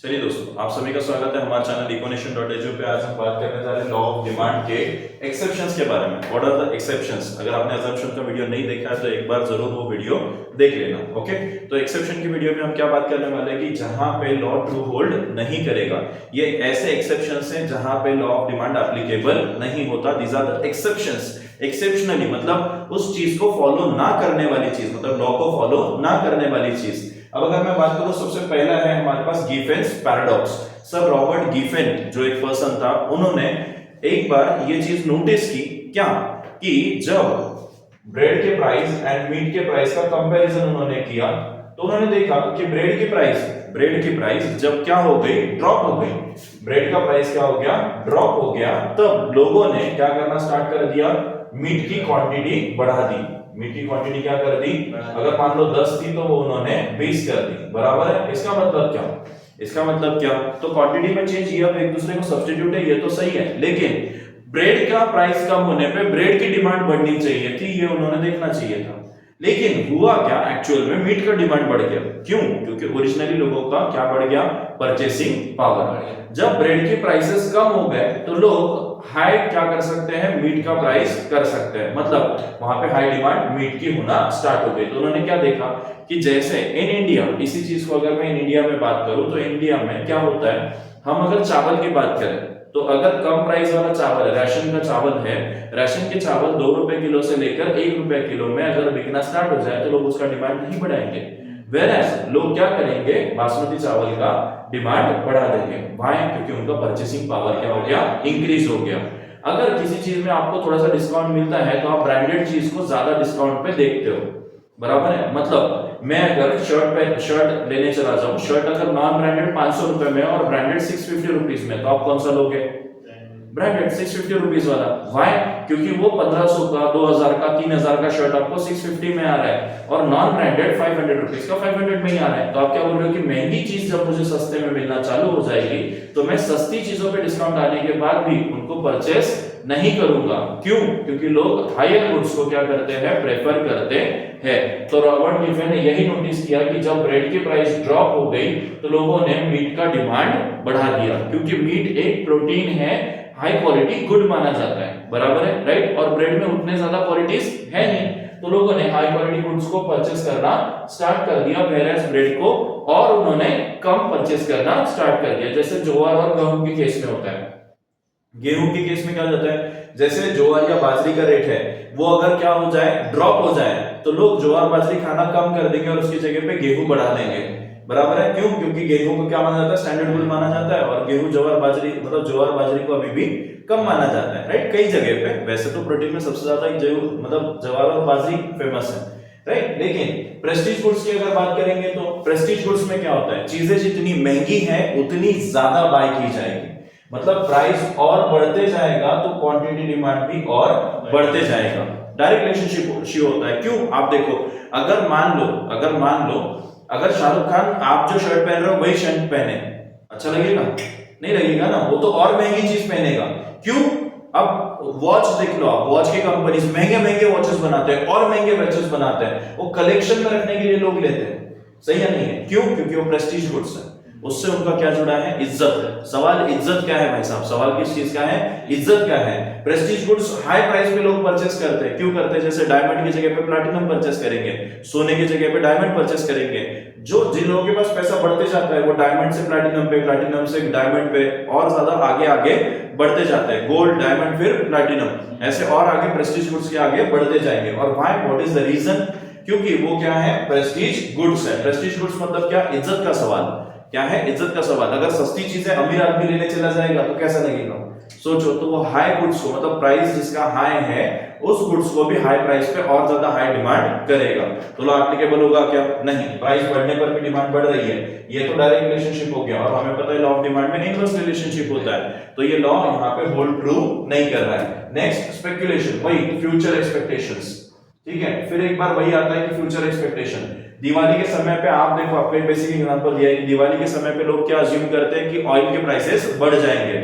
चलिए दोस्तों, आप सभी का स्वागत है हमारे चैनल econation.edu पे। आज हम बात करने जा रहे हैं लॉ ऑफ डिमांड के एक्सेप्शंस के बारे में। What are the exceptions? अगर आपने असम्पशन का वीडियो नहीं देखा है तो एक बार जरूर वो वीडियो देख लेना। ओके, तो एक्सेप्शन की वीडियो में हम क्या बात करने वाले हैं कि जहां पे लॉ ट्रू होल्ड नहीं करेगा, ये ऐसे एक्सेप्शंस हैं जहां पे लॉ ऑफ डिमांड एप्लीकेबल नहीं होता। These are the exceptions. Exceptionally मतलब उस चीज को फॉलो ना करने वाली चीज, मतलब लॉ को फॉलो ना करने वाली चीज। अब अगर मैं बात करूं, सबसे पहला है हमारे पास गिफेन्स पैराडॉक्स। सर रॉबर्ट गिफेन जो एक पर्सन था, उन्होंने एक बार ये चीज नोटिस की, क्या कि जब ब्रेड के प्राइस एंड मीट के प्राइस का कंपैरिजन उन्होंने किया तो उन्होंने देखा कि ब्रेड की प्राइस जब क्या हो गई, ड्रॉप हो गई। ब्रेड का प्राइस क्या हो गया, ड्रॉप हो गया। तब लोगों ने क्या करना स्टार्ट कर दिया, मीट की क्वांटिटी बढ़ा दी। मीट की क्वांटिटी क्या कर दी, अगर मान लो 10 थी तो वो उन्होंने 20 कर दी। बराबर है। इसका मतलब क्या, तो क्वांटिटी में चेंज, ये अब एक दूसरे को सब्स्टिट्यूट है, ये तो सही है। लेकिन ब्रेड का प्राइस कम होने पे ब्रेड की डिमांड बढ़नी चाहिए थी, ये उन्होंने देखना चाहिए था। लेकिन हुआ क्या, एक्चुअल में मीट का डिमांड बढ़ गया। क्यों? क्योंकि ओरिजिनली लोगों का क्या बढ़ गया, परचेसिंग पावर। जब ब्रेड के प्राइसेस कम हो गए तो लोग हाई क्या कर सकते हैं, मीट का प्राइस कर सकते हैं। मतलब वहां पे हाई डिमांड मीट की होना स्टार्ट हो गई। तो उन्होंने क्या देखा कि जैसे इन इंडिया, इसी चीज को अगर मैं इन इंडिया में बात करूं तो इंडिया में क्या होता है, हम अगर चावल की बात करें तो अगर कम प्राइस वाला चावल है, राशन का चावल है, राशन के चावल 2 रुपए किलो से लेकर 1 रुपए किलो में अगर बिकना स्टार्ट हो जाए तो लोग उसका डिमांड नहीं बढ़ाएंगे। वेरएस लोग क्या करेंगे, बासमती चावल का डिमांड बढ़ा देंगे। व्हाई? क्योंकि उनका परचेसिंग पावर क्या हो गया, इंक्रीज हो गया। अगर किसी चीज में आपको थोड़ा सा डिस्काउंट मिलता है तो आप ब्रांडेड चीज को ज्यादा डिस्काउंट पे देखते हो। बराबर है। मतलब मैं अगर शर्ट लेने चला जाऊं, शर्ट अगर नॉन ब्रांडेड 500 रुपए में और ब्रांडेड 650 रुपीज में, तो आप कौन सा लोगे, ब्रांडेड 650 रुपीज वाला। व्हाई? क्योंकि वो 1500 का, 2000 का, 3000 का शर्ट आपको 650 में आ रहा है और नॉन ब्रांडेड 500 रुपीज का 500 में ही आ रहा है। तो आप क्या बोल रहे हो कि महंगी चीज जब मुझे सस्ते में मिलना चालू हो जाएगी तो मैं सस्ती चीजों पे डिस्काउंट आने के बाद भी उनको परचेस नहीं करूंगा। क्यों? क्योंकि लोग हायर गुड्स को क्या करते हैं, प्रेफर करते हैं। तो रॉबर्ट गिफेन ने यही नोटिस किया कि जब ब्रेड की प्राइस ड्रॉप हो गई तो लोगों ने मीट का डिमांड बढ़ा दिया, क्योंकि मीट एक प्रोटीन है, हाई क्वालिटी गुड माना जाता है। बराबर है, राइट। और ब्रेड में उतने ज्यादा क्वालिटीज है नहीं, तो लोगों ने हाई क्वालिटी गुड्स को परचेस करना स्टार्ट कर दिया, वेयरएज ब्रेड को और उन्होंने कम परचेस करना स्टार्ट कर दिया। जैसे ज्वार और गेहूं के केस में होता है। गेहूं के केस में क्या होता है, जैसे ज्वार या बाजरी का रेट है वो अगर क्या हो जाए, ड्रॉप हो जाए, तो लोग ज्वार बाजरी खाना कम कर देंगे और उसकी जगह पे गेहूं बढ़ा देंगे। बराबर है। क्यों? क्योंकि गेहूं को क्या माना जाता है, स्टैंडर्ड गुड माना जाता है, और गेहूं ज्वार बाजरी मतलब ज्वार बाजरी को अभी भी कम माना जाता है, राइट। कई जगह पे वैसे तो प्रोटीन में सबसे ज्यादा मतलब ज्वार और बाजरी फेमस है, राइट। लेकिन प्रेस्टीज गुड्स की अगर बात करेंगे तो प्रेस्टीज गुड्स में क्या होता है, चीजें जितनी महंगी है उतनी ज्यादा बाय की जाएगी। मतलब प्राइस और बढ़ते जाएगा तो क्वांटिटी डिमांड भी और बढ़ते जाएगा। डायरेक्ट रिलेशनशिप होता है। क्यों? आप देखो, अगर मान लो अगर शाहरुख खान आप जो शर्ट पहन रहे हो वही शर्ट पहने, अच्छा लगेगा? नहीं लगेगा ना, वो तो और महंगी चीज पहनेगा। क्यों? अब वॉच देख लो आप, वॉच की कंपनीज महंगे वॉचेस बनाते हैं और महंगे वॉचेस बनाते हैं, वो कलेक्शन में रखने के लिए लोग लेते हैं। सही है नहीं है? क्यों? क्योंकि वो प्रेस्टीज गुड्स है, उससे उनका क्या जुड़ा है, इज्जत है। सवाल इज्जत क्या है भाई साहब, सवाल किस चीज का है, इज्जत का है। प्रेस्टीज गुड्स हाई प्राइस पे लोग परचेस करते हैं। क्यों करते हैं? जैसे डायमंड की जगह पे प्लैटिनम परचेस करेंगे, सोने की जगह पे डायमंड परचेस करेंगे। जिन लोगों के पास पैसा बढ़ते जाता है वो डायमंड से प्लैटिनम पे, प्लैटिनम से डायमंड पे और ज्यादा आगे बढ़ते जाते हैं। गोल्ड, डायमंड, फिर प्लैटिनम, ऐसे और आगे प्रेस्टीज गुड्स के आगे बढ़ते जाएंगे। और why, what is the reason? क्योंकि वो क्या है, प्रेस्टीज गुड्स है। प्रेस्टीज गुड्स मतलब क्या, इज्जत का सवाल। क्या है, इज्जत का सवाल। अगर सस्ती चीजें अमीर आदमी लेने चला जाएगा तो कैसा लगेगा, सोचो। तो वो हाई गुड्स को, मतलब प्राइस जिसका हाई है उस गुड्स को भी हाई प्राइस पे और ज्यादा हाई डिमांड करेगा। तो लॉ एप्लीकेबल होगा क्या? नहीं। प्राइस बढ़ने पर भी डिमांड बढ़ रही है, ये तो डायरेक्ट रिलेशनशिप हो गया। और हमें पता है लॉ ऑफ डिमांड में इनवर्स रिलेशनशिप होता है, तो ये लॉ यहाँ पे होल्ड ट्रू नहीं कर रहा है। नेक्स्ट, स्पेकुलेशन, वही फ्यूचर एक्सपेक्टेशंस। ठीक है, फिर एक बार वही आता है कि फ्यूचर एक्सपेक्टेशन। दिवाली के समय पे आप देखो, आपको एक बेसिक एग्जांपल दिया है कि दिवाली के समय पे लोग क्या अज्यूम करते हैं कि ऑयल के प्राइसेस बढ़ जाएंगे।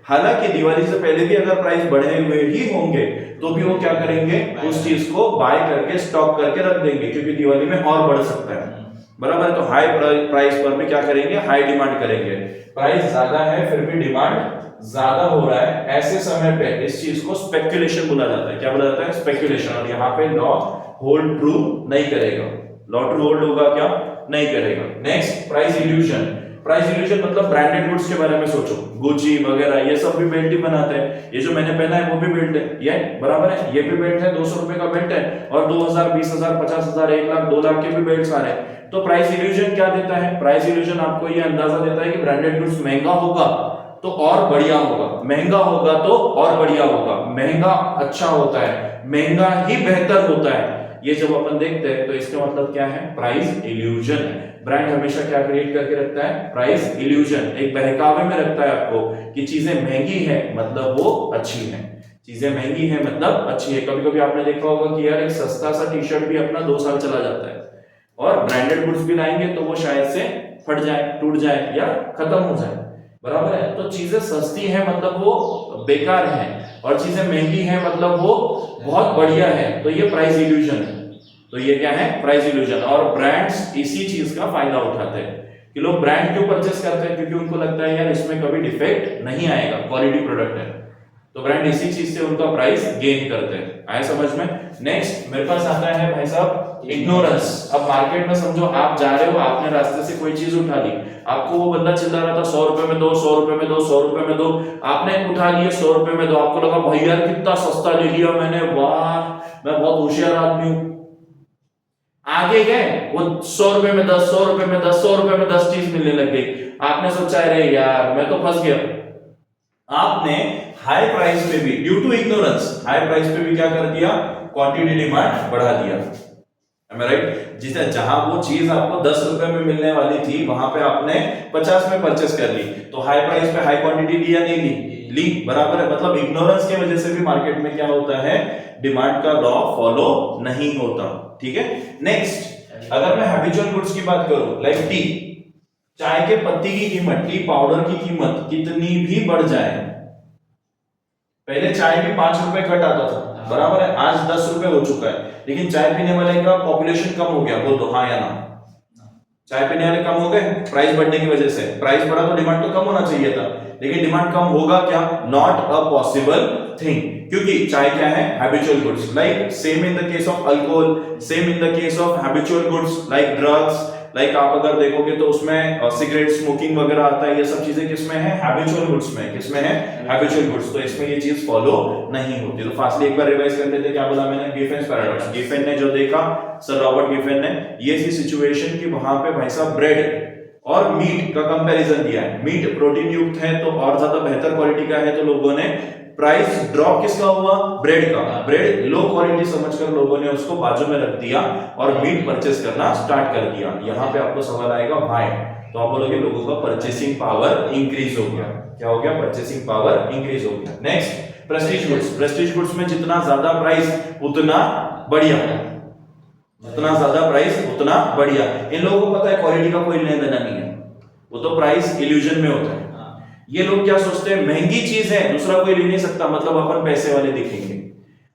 हालांकि दिवाली से पहले भी अगर प्राइस बढ़े हुए ही होंगे तो भी वो क्या करेंगे, उस चीज को बाय करके स्टॉक करके रख देंगे, क्योंकि दिवाली में और बढ़ सकता है। बराबर है। तो हाई प्राइस पर भी क्या करेंगे, हाई डिमांड करेंगे। प्राइस ज्यादा है फिर भी डिमांड ज्यादा हो रहा है, ऐसे समय पे इस चीज को स्पेक्यूलेशन बोला जाता है। क्या बोला जाता है, स्पेक्यूलेशन। और यहाँ पे लॉ होल्ड ट्रू नहीं करेगा, लॉ ट्रू होल्ड होगा क्या, नहीं करेगा। Next, price illusion. Price illusion मतलब ब्रांडेड गुड्स के बारे में सोचो, गुची वगैरह ये सब भी बेल्ट ही बनाते हैं। ये जो मैंने पहना है वो भी बेल्ट है, ये बराबर है, ये भी बेल्ट है, 200 रुपए का बेल्ट है। और 2000, 20,000, 50,000, 1 लाख, 2 लाख के भी बेल्ट आ रहे हैं। तो प्राइस इल्यूजन क्या देता है, प्राइस इल्यूजन आपको ये अंदाजा देता है कि ब्रांडेड गुड्स महंगा होगा तो और बढ़िया होगा, महंगा होगा तो और बढ़िया होगा। महंगा अच्छा होता है, महंगा ही बेहतर होता है। ये जब अपन देखते हैं तो इसका मतलब क्या है, प्राइस इल्यूजन है। ब्रांड हमेशा क्या क्रिएट करके रखता है, प्राइस इल्यूजन, एक बहकावे में रखता है आपको कि चीजें महंगी है मतलब वो अच्छी है, चीजें महंगी है मतलब अच्छी है। कभी कभी आपने देखा होगा कि यार एक सस्ता सा टी शर्ट भी अपना 2 साल चला जाता है, और ब्रांडेड गुड्स भी लाएंगे तो वो शायद से फट जाए, टूट जाए या खत्म हो जाए, बराबर है। तो चीजें सस्ती है मतलब वो बेकार है, और चीजें महंगी है मतलब वो बहुत बढ़िया है। तो ये प्राइस इल्यूजन है। तो ये क्या है, प्राइस इल्यूजन। और ब्रांड्स इसी चीज का फायदा उठाते हैं कि लोग ब्रांड क्यों परचेस करते हैं, क्योंकि उनको लगता है यार इसमें कभी डिफेक्ट नहीं आएगा, क्वालिटी प्रोडक्ट है। तो ब्रांड इसी चीज से उनका प्राइस गेन करते हैं। आया समझ में। नेक्स्ट मेरे पास आता है भाई साहब इग्नोरेंस। अब मार्केट में समझो आप जा रहे हो, आपने रास्ते से कोई चीज उठा ली, आपको वो बंदा चिल्ला रहा था 100 रुपए में दो, 100 रुपए में दो, 100 रुपए में दो, आपने उठा लिए 100 रुपए में दो, आपको लगा भैया कितना सस्ता ले लिया मैंने, वाह मैं बहुत होशियार आदमी हूं। आगे गए वो 100 रुपए में 10, 100 रुपए में 10, 100 रुपए में 10 चीज मिलने लग गई। आपने सोचा अरे यार मैं तो फंस गया। आपने हाई प्राइस पे भी, due to ignorance, high price पे भी क्या कर दिया, क्वांटिटी डिमांड बढ़ा दिया। Am I right? जिसे जहां वो चीज आपको 10 रुपए में मिलने वाली थी वहां पे आपने 50 में परचेस कर ली, तो हाई प्राइस पे हाई क्वांटिटी ली या नहीं ली, बराबर है। मतलब इग्नोरेंस की वजह से भी मार्केट में क्या होता है, डिमांड का लॉ फॉलो नहीं होता। ठीक है। नेक्स्ट, अगर मैं हैबिचुअल गुड्स की बात करूं, लाइक टी, चाय के पत्ती की कीमत, टी पाउडर की कीमत कितनी भी बढ़ जाए, पहले चाय भी 5 रुपए घट आता था, बराबर है, आज 10 रुपए हो चुका है, लेकिन चाय पीने वाले का पॉपुलेशन कम हो गया, बोल दो हाँ या ना। चाय पीने वाले कम हो गए प्राइस बढ़ने की वजह से। प्राइस बढ़ा तो डिमांड तो कम होना चाहिए था, लेकिन डिमांड कम होगा क्या, नॉट अ पॉसिबल थिंग, क्योंकि चाय क्या है, habitual goods. Like same in the case of alcohol, same in the case of habitual goods like drugs. Like आप अगर देखोगे तो उसमें सिगरेट स्मोकिंग वगैरह आता है, ये सब चीजें किसमें है, हैबिचुअल गुड्स में। किसमें है, हैबिचुअल गुड्स। तो इसमें ये चीज फॉलो नहीं होती। तो फास्टली एक बार रिवाइज कर लेते, क्या बोला मैंने, गिफेन्स पैराडॉक्स। गिफेन ने जो देखा, सर रॉबर्ट गिफेन ने, ये थी सिचुएशन कि वहां पे भाई साहब ब्रेड और मीट का कंपैरिजन दिया है। मीट प्रोटीन युक्त है तो और ज्यादा बेहतर क्वालिटी का है, तो लोगों ने प्राइस ड्रॉप किसका हुआ, ब्रेड का। ब्रेड लो क्वालिटी समझकर लोगों ने उसको बाजू में रख दिया और मीट परचेस करना स्टार्ट कर दिया। यहां पे आपको सवाल आएगा भाई, तो आप बोलोगे लोगों का परचेसिंग पावर इंक्रीज हो गया। क्या हो गया, परचेसिंग पावर इंक्रीज हो गया। Next, Prestige goods. Prestige goods में जितना ज्यादा प्राइस उतना बढ़िया, जितना ज्यादा प्राइस उतना बढ़िया। इन लोगों को पता है क्वालिटी का कोई लेना देना नहीं है, वो तो प्राइस इल्यूजन में होता है। ये लोग क्या सोचते हैं, महंगी चीज है दूसरा कोई ले नहीं सकता, मतलब अपन पैसे वाले दिखेंगे।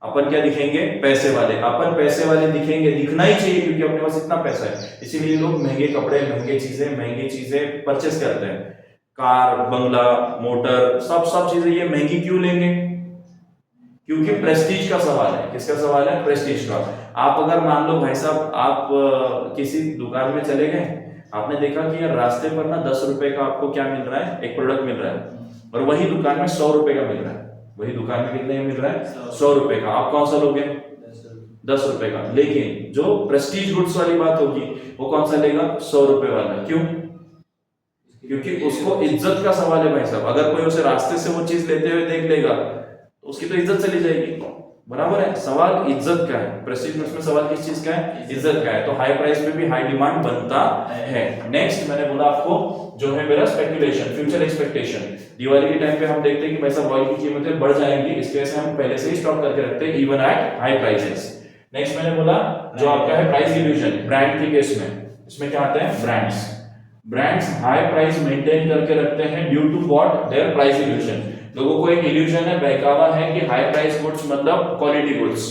अपन क्या दिखेंगे, पैसे वाले। अपन पैसे वाले दिखेंगे, दिखना ही चाहिए क्योंकि अपने पास इतना पैसा है, इसीलिए लोग महंगे कपड़े, महंगी चीजें परचेस करते हैं। कार, बंगला, मोटर, सब चीजें ये महंगी क्यों लेंगे, क्योंकि प्रेस्टीज का सवाल है। किसका सवाल है, प्रेस्टीज का। आप अगर मान लो भाई साहब आप किसी दुकान में चले गए, आपने देखा कि यार रास्ते पर ना 10 रुपए का आपको क्या मिल रहा है, एक प्रोडक्ट मिल रहा है, और वही दुकान में 100 रुपए का मिल रहा है। वही दुकान में कितने मिल रहा है, 100 रुपए का। आप कौन सा लोगे, 10 रुपए का। लेकिन जो प्रेस्टीज गुड्स वाली बात होगी वो कौन सा लेगा, 100 रुपए वाला। क्यों, क्योंकि उसको इज्जत का सवाल है भाई साहब। अगर कोई उसे रास्ते से वो चीज लेते हुए देख लेगा तो उसकी तो इज्जत चली जाएगी, बराबर है। सवाल इज्जत का है, प्रेस्टीज गुड्स में सवाल किस चीज का है, इज्जत का है। तो हाई प्राइस पे भी हाई डिमांड बनता है। नेक्स्ट मैंने बोला आपको जो है मेरा स्पेकुलेशन, फ्यूचर एक्सपेक्टेशन। दिवाली के टाइम पे हम देखते हैं कि पैसा ऑयल की कीमतें बढ़ जाएंगी, इसकी वजह से हम पहले से ही स्टॉक करके रखते हैं even at high prices. Next मैंने बोला जो आपका है प्राइस इल्यूजन, ब्रांड के केस में। इसमें क्या आते हैं, ब्रांड्स हाई प्राइस मेंटेन करके रखते हैं due to what, their price illusion. लोगों को एक इल्यूजन है, बहकावा है कि हाई प्राइस गुड्स मतलब क्वालिटी गुड्स,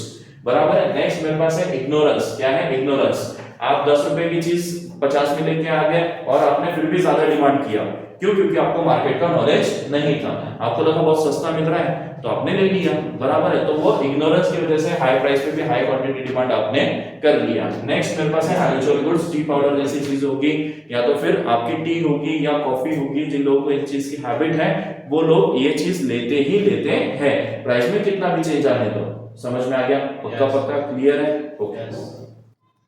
बराबर है। नेक्स्ट मेरे पास है इग्नोरेंस। क्या है, इग्नोरेंस। आप 10 रुपए की चीज 50 में लेके आ गए और आपने फिर भी ज्यादा डिमांड किया, क्यों? क्योंकि आपको मार्केट का नॉलेज नहीं था, आपको लगा बहुत सस्ता मिल रहा है तो आपने ले लिया, बराबर है। तो वो इग्नोरेंस की वजह से हाई प्राइस पे भी हाई क्वांटिटी डिमांड आपने कर लिया। नेक्स्ट मेरे पास है हैबिचुअल गुड्स, टी पाउडर जैसी चीज होगी या तो फिर आपकी टी होगी या कॉफी होगी, जिन लोगों को इस चीज की हैबिट है वो लोग ये चीज लेते ही लेते हैं, प्राइस में कितना भी चेंज आने दो। समझ में आ गया? पक्का पक्का क्लियर है? ओके।